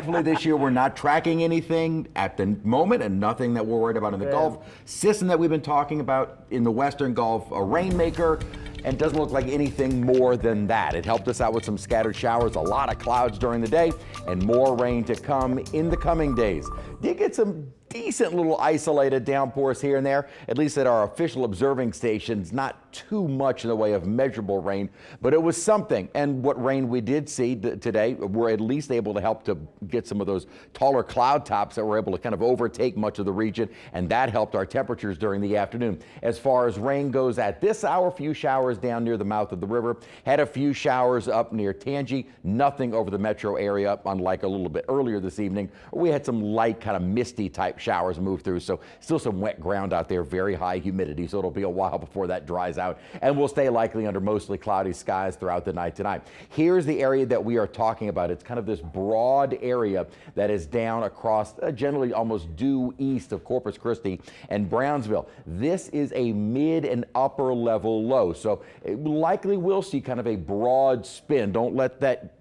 Thankfully this year we're not tracking anything at the moment and nothing that we're worried about in the Gulf. System that we've been talking about in the Western Gulf, a rainmaker, and doesn't look like anything more than that. It helped us out with some scattered showers, a lot of clouds during the day, and more rain to come in the coming days. Did get some decent little isolated downpours here and there, at least at our official observing stations. Not too much in the way of measurable rain, but it was something. And what rain we did see today, we're at least able to help to get some of those taller cloud tops that were able to kind of overtake much of the region, and that helped our temperatures during the afternoon. As far as rain goes at this hour, a few showers down near the mouth of the river, had a few showers up near Tangi, nothing over the metro area, unlike a little bit earlier this evening. We had some light kind of misty type showers move through, so still some wet ground out there, very high humidity, so it'll be a while before that dries out, and we'll stay likely under mostly cloudy skies throughout the night tonight. Here's the area that we are talking about. It's kind of this broad area that is down across generally almost due east of Corpus Christi and Brownsville. This is a mid and upper level low, so it likely will see kind of a broad spin. Don't let that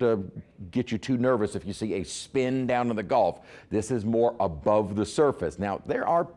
get you too nervous if you see a spin down in the Gulf. This is more above the surface. Now, there are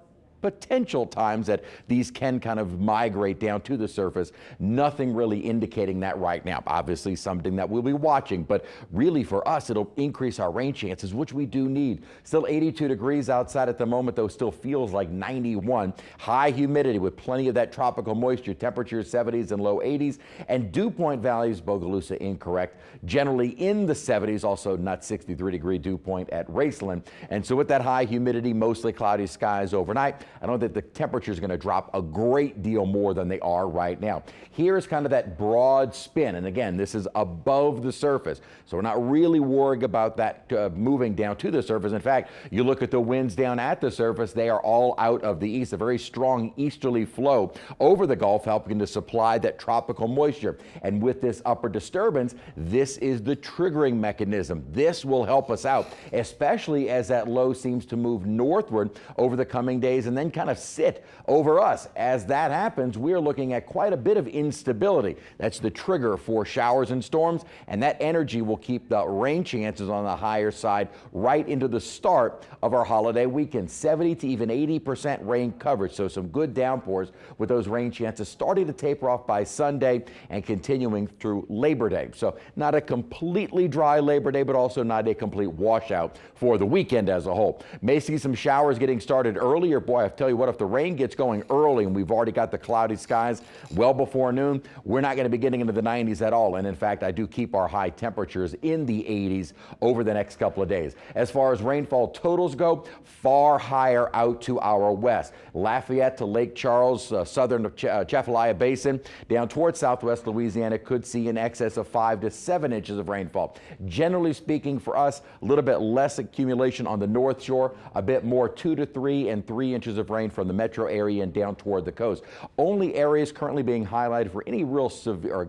potential times that these can kind of migrate down to the surface. Nothing really indicating that right now. Obviously something that we'll be watching, but really for us it'll increase our rain chances, which we do need. Still 82 degrees outside at the moment, though still feels like 91. High humidity with plenty of that tropical moisture, temperatures 70s and low 80s, and dew point values, Bogalusa incorrect, generally in the 70s, also not 63-degree dew point at Raceland. And so with that high humidity, mostly cloudy skies overnight, I don't think the temperature is going to drop a great deal more than they are right now. Here's kind of that broad spin, and again, this is above the surface, so we're not really worried about that moving down to the surface. In fact, you look at the winds down at the surface, they are all out of the east, a very strong easterly flow over the Gulf, helping to supply that tropical moisture. And with this upper disturbance, this is the triggering mechanism. This will help us out, especially as that low seems to move northward over the coming days and then kind of sit over us. As that happens, we're looking at quite a bit of instability. That's the trigger for showers and storms, and that energy will keep the rain chances on the higher side right into the start of our holiday weekend. 70 to even 80% rain coverage, so some good downpours with those rain chances starting to taper off by Sunday and continuing through Labor Day. So not a completely dry Labor Day, but also not a complete washout for the weekend as a whole. May see some showers getting started earlier. Boy, I tell you what, if the rain gets going early and we've already got the cloudy skies well before noon, we're not going to be getting into the 90s at all. And in fact, I do keep our high temperatures in the 80s over the next couple of days. As far as rainfall totals go, far higher out to our west. Lafayette to Lake Charles, southern Chefalaya Basin, down towards southwest Louisiana could see in excess of 5 to 7 inches of rainfall. Generally speaking for us, a little bit less accumulation on the north shore, a bit more 2 to 3 and 3 inches of rain from the metro area and down toward the coast. Only areas currently being highlighted for any real severe,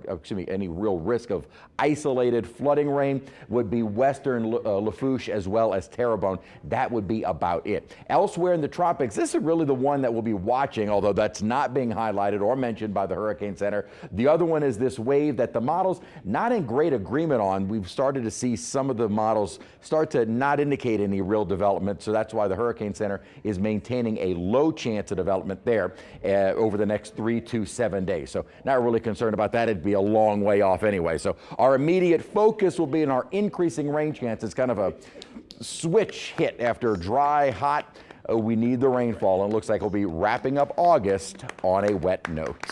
any real risk of isolated flooding rain would be western Lafourche as well as Terrebonne. That would be about it. Elsewhere in the tropics, this is really the one that we'll be watching, although that's not being highlighted or mentioned by the Hurricane Center. The other one is this wave that the models not in great agreement on. We've started to see some of the models start to not indicate any real development, so that's why the Hurricane Center is maintaining a low chance of development there over the next 3 to 7 days. So not really concerned about that. It'd be a long way off anyway. So our immediate focus will be in our increasing rain chances, kind of a switch hit after dry, hot. We need the rainfall, and it looks like we'll be wrapping up August on a wet note.